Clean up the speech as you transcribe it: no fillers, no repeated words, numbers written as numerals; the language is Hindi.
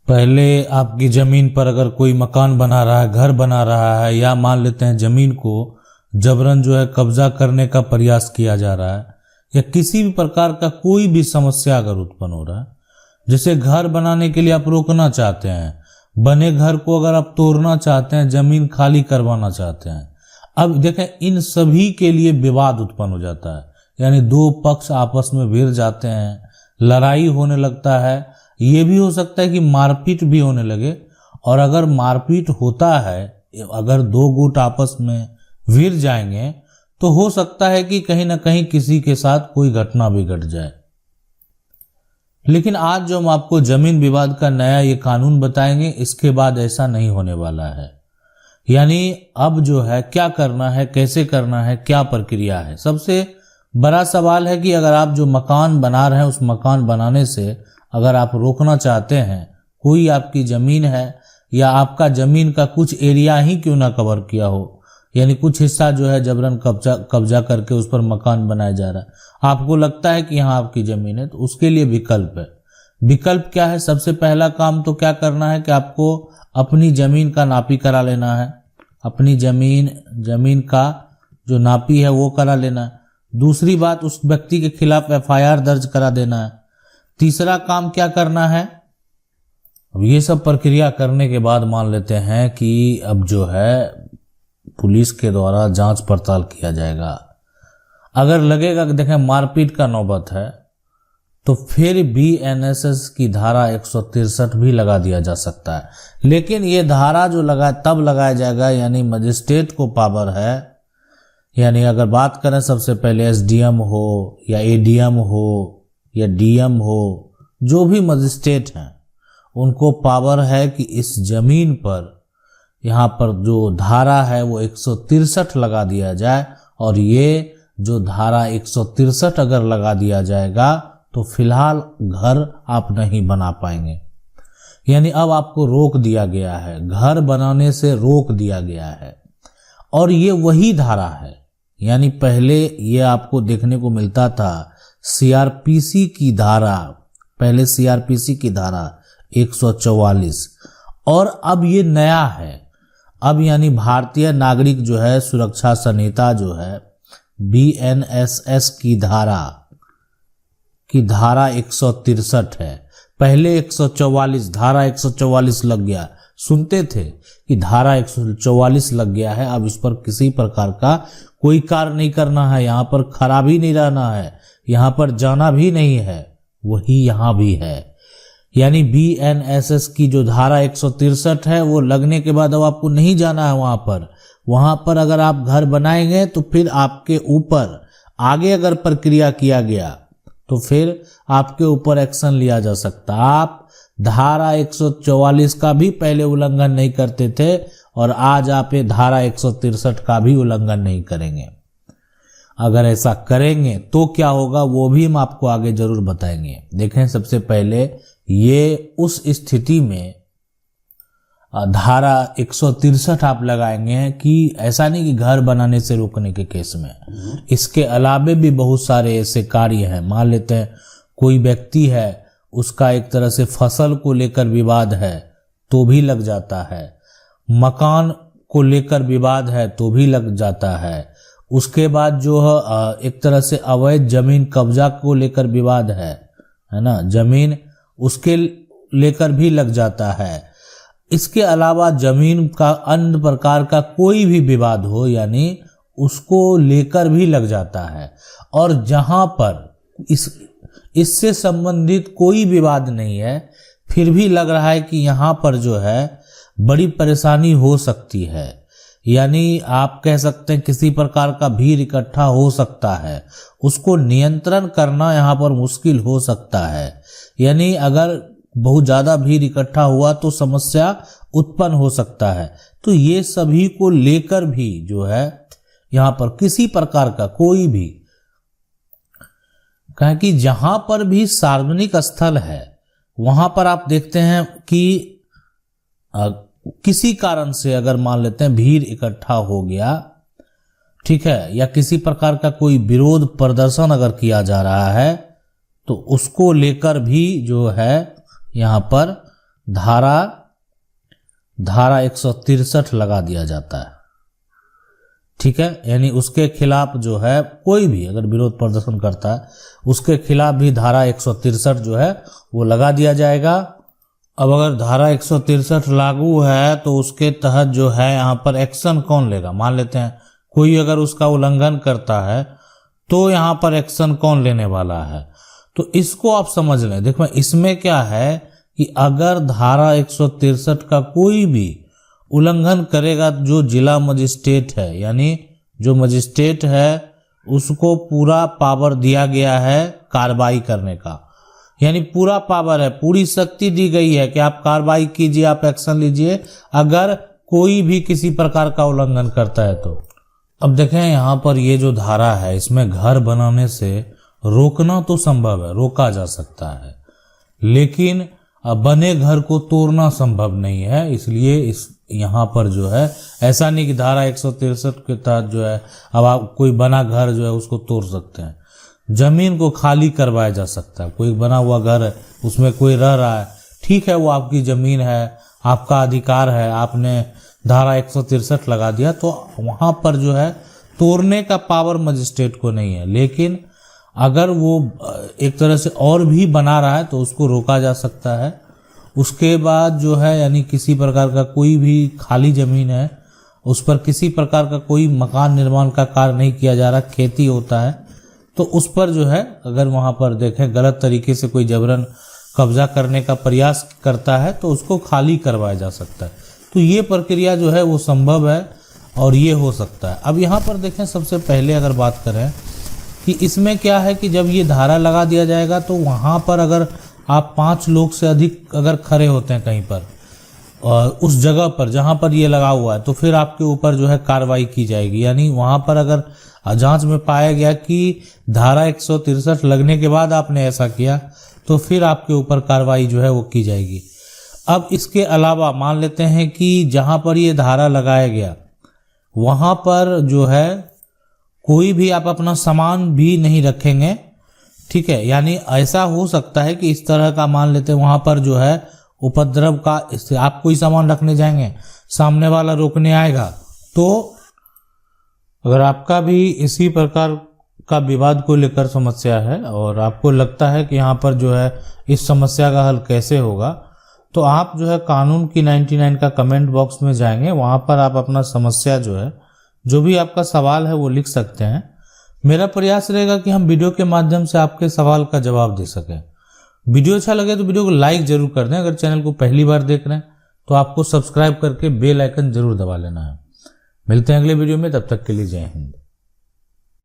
पहले आपकी ज़मीन पर अगर कोई मकान बना रहा है, घर बना रहा है, या मान लेते हैं ज़मीन को जबरन जो है कब्जा करने का प्रयास किया जा रहा है, या किसी भी प्रकार का कोई भी समस्या अगर उत्पन्न हो रहा है, जैसे घर बनाने के लिए आप रोकना चाहते हैं, बने घर को अगर आप तोड़ना चाहते हैं, ज़मीन खाली करवाना चाहते हैं, अब देखें इन सभी के लिए विवाद उत्पन्न हो जाता है। यानी दो पक्ष आपस में भिड़ जाते हैं, लड़ाई होने लगता है। ये भी हो सकता है कि मारपीट भी होने लगे, और अगर मारपीट होता है, अगर दो गुट आपस में भिड़ जाएंगे तो हो सकता है कि कहीं ना कहीं किसी के साथ कोई घटना भी घट जाए। लेकिन आज जो हम आपको जमीन विवाद का नया ये कानून बताएंगे, इसके बाद ऐसा नहीं होने वाला है। यानी अब जो है क्या करना है, कैसे करना है, क्या प्रक्रिया है। सबसे बड़ा सवाल है कि अगर आप जो मकान बना रहे हैं, उस मकान बनाने से अगर आप रोकना चाहते हैं, कोई आपकी ज़मीन है या आपका ज़मीन का कुछ एरिया ही क्यों ना कवर किया हो, यानी कुछ हिस्सा जो है जबरन कब्जा करके उस पर मकान बनाया जा रहा है, आपको लगता है कि यहाँ आपकी ज़मीन है, तो उसके लिए विकल्प है। विकल्प क्या है? सबसे पहला काम तो क्या करना है कि आपको अपनी ज़मीन का नापी करा लेना है। अपनी ज़मीन का जो नापी है वो करा लेना है। दूसरी बात, उस व्यक्ति के खिलाफ FIR दर्ज करा देना है। तीसरा काम क्या करना है? अब ये सब प्रक्रिया करने के बाद मान लेते हैं कि अब जो है पुलिस के द्वारा जांच पड़ताल किया जाएगा। अगर लगेगा कि देखें मारपीट का नौबत है, तो फिर BNSS की धारा 163 भी लगा दिया जा सकता है। लेकिन ये धारा जो तब लगाया जाएगा, यानी मजिस्ट्रेट को पावर है। यानी अगर बात करें, सबसे पहले SDM हो या ADM हो या DM हो, जो भी मजिस्ट्रेट हैं, उनको पावर है कि इस जमीन पर यहाँ पर जो धारा है वो 163 लगा दिया जाए। और ये जो धारा 163 अगर लगा दिया जाएगा तो फिलहाल घर आप नहीं बना पाएंगे। यानी अब आपको रोक दिया गया है, घर बनाने से रोक दिया गया है। और ये वही धारा है, यानी पहले ये आपको देखने को मिलता था CRPC की धारा, पहले CRPC की धारा 144, और अब ये नया है। अब यानी भारतीय नागरिक जो है सुरक्षा संहिता जो है BNSS की धारा 163 है। पहले 144, धारा 144 लग गया। सुनते थे कि धारा 144 लग गया है, अब इस पर किसी प्रकार का कोई कार्य नहीं करना है, यहाँ पर खड़ा भी नहीं रहना है, यहाँ पर जाना भी नहीं है। वही यहाँ भी है। यानी BNSS की जो धारा 163 है वो लगने के बाद अब आपको नहीं जाना है वहाँ पर अगर आप घर बनाएंगे तो फिर आपके ऊपर आगे अगर प्रक्रिया किया गया तो फिर आपके ऊपर एक्शन लिया जा सकता। आप धारा 144 का भी पहले उल्लंघन नहीं करते थे और आज आप ये धारा 163 का भी उल्लंघन नहीं करेंगे। अगर ऐसा करेंगे तो क्या होगा वो भी हम आपको आगे जरूर बताएंगे। देखें, सबसे पहले ये उस स्थिति में धारा 163 आप लगाएंगे कि ऐसा नहीं कि घर बनाने से रोकने के केस में, इसके अलावे भी बहुत सारे ऐसे कार्य हैं। मान लेते हैं कोई व्यक्ति है, उसका एक तरह से फसल को लेकर विवाद है तो भी लग जाता है, मकान को लेकर विवाद है तो भी लग जाता है। उसके बाद जो है एक तरह से अवैध जमीन कब्जा को लेकर विवाद है ना, जमीन उसके लेकर भी लग जाता है। इसके अलावा जमीन का अन्य प्रकार का कोई भी विवाद हो, यानी उसको लेकर भी लग जाता है। और जहां पर इससे संबंधित कोई विवाद नहीं है, फिर भी लग रहा है कि यहाँ पर जो है बड़ी परेशानी हो सकती है, यानी आप कह सकते हैं किसी प्रकार का भीड़ इकट्ठा हो सकता है, उसको नियंत्रण करना यहाँ पर मुश्किल हो सकता है। यानी अगर बहुत ज़्यादा भीड़ इकट्ठा हुआ तो समस्या उत्पन्न हो सकता है। तो ये सभी को लेकर भी जो है यहाँ पर किसी प्रकार का कोई भी, कहें कि जहाँ पर भी सार्वजनिक स्थल है वहाँ पर आप देखते हैं कि किसी कारण से अगर मान लेते हैं भीड़ इकट्ठा हो गया, ठीक है, या किसी प्रकार का कोई विरोध प्रदर्शन अगर किया जा रहा है तो उसको लेकर भी जो है यहाँ पर धारा 163 लगा दिया जाता है। ठीक है, यानी उसके खिलाफ जो है कोई भी अगर विरोध प्रदर्शन करता है उसके खिलाफ भी धारा 163 जो है वो लगा दिया जाएगा। अब अगर धारा 163 लागू है तो उसके तहत जो है यहाँ पर एक्शन कौन लेगा। मान लेते हैं कोई अगर उसका उल्लंघन करता है तो यहाँ पर एक्शन कौन लेने वाला है, तो इसको आप समझ लें। देखो इसमें क्या है कि अगर धारा 163 का कोई भी उल्लंघन करेगा, जो जिला मजिस्ट्रेट है यानी जो मजिस्ट्रेट है उसको पूरा पावर दिया गया है कार्रवाई करने का, यानी पूरा पावर है, पूरी शक्ति दी गई है कि आप कार्रवाई कीजिए, आप एक्शन लीजिए अगर कोई भी किसी प्रकार का उल्लंघन करता है तो। अब देखें यहाँ पर ये जो धारा है इसमें घर बनाने से रोकना तो संभव है, रोका जा सकता है, लेकिन बने घर को तोड़ना संभव नहीं है। इसलिए इस यहाँ पर जो है ऐसा नहीं कि धारा 163 के तहत जो है अब आप कोई बना घर जो है उसको तोड़ सकते हैं। जमीन को खाली करवाया जा सकता है। कोई बना हुआ घर है उसमें कोई रह रहा है, ठीक है, वो आपकी जमीन है, आपका अधिकार है, आपने धारा 163 लगा दिया तो वहां पर जो है तोड़ने का पावर मजिस्ट्रेट को नहीं है। लेकिन अगर वो एक तरह से और भी बना रहा है तो उसको रोका जा सकता है। उसके बाद जो है यानी किसी प्रकार का कोई भी खाली जमीन है उस पर किसी प्रकार का कोई मकान निर्माण का कार्य नहीं किया जा रहा, खेती होता है, तो उस पर जो है अगर वहां पर देखें गलत तरीके से कोई जबरन कब्जा करने का प्रयास करता है तो उसको खाली करवाया जा सकता है। तो ये प्रक्रिया जो है वो संभव है और ये हो सकता है। अब यहाँ पर देखें सबसे पहले अगर बात करें कि इसमें क्या है कि जब ये धारा लगा दिया जाएगा तो वहाँ पर अगर आप 5 लोग से अधिक अगर खड़े होते हैं कहीं पर और उस जगह पर जहाँ पर ये लगा हुआ है तो फिर आपके ऊपर जो है कार्रवाई की जाएगी। यानी वहाँ पर अगर जांच में पाया गया कि धारा 163 लगने के बाद आपने ऐसा किया तो फिर आपके ऊपर कार्रवाई जो है वो की जाएगी। अब इसके अलावा मान लेते हैं कि जहाँ पर ये धारा लगाया गया वहाँ पर जो है कोई भी आप अपना सामान भी नहीं रखेंगे, ठीक है, यानी ऐसा हो सकता है कि इस तरह का मान लेते हैं वहाँ पर जो है उपद्रव का, आप कोई सामान रखने जाएंगे सामने वाला रोकने आएगा तो अगर आपका भी इसी प्रकार का विवाद को लेकर समस्या है और आपको लगता है कि यहाँ पर जो है इस समस्या का हल कैसे होगा तो आप जो है कानून की 99 का कमेंट बॉक्स में जाएंगे, वहाँ पर आप अपना समस्या जो है जो भी आपका सवाल है वो लिख सकते हैं। मेरा प्रयास रहेगा कि हम वीडियो के माध्यम से आपके सवाल का जवाब दे सकें। वीडियो अच्छा लगे तो वीडियो को लाइक जरूर कर दें। अगर चैनल को पहली बार देख रहे हैं तो आपको सब्सक्राइब करके बेल आइकन जरूर दबा लेना है। मिलते हैं अगले वीडियो में, तब तक के लिए जय हिंद।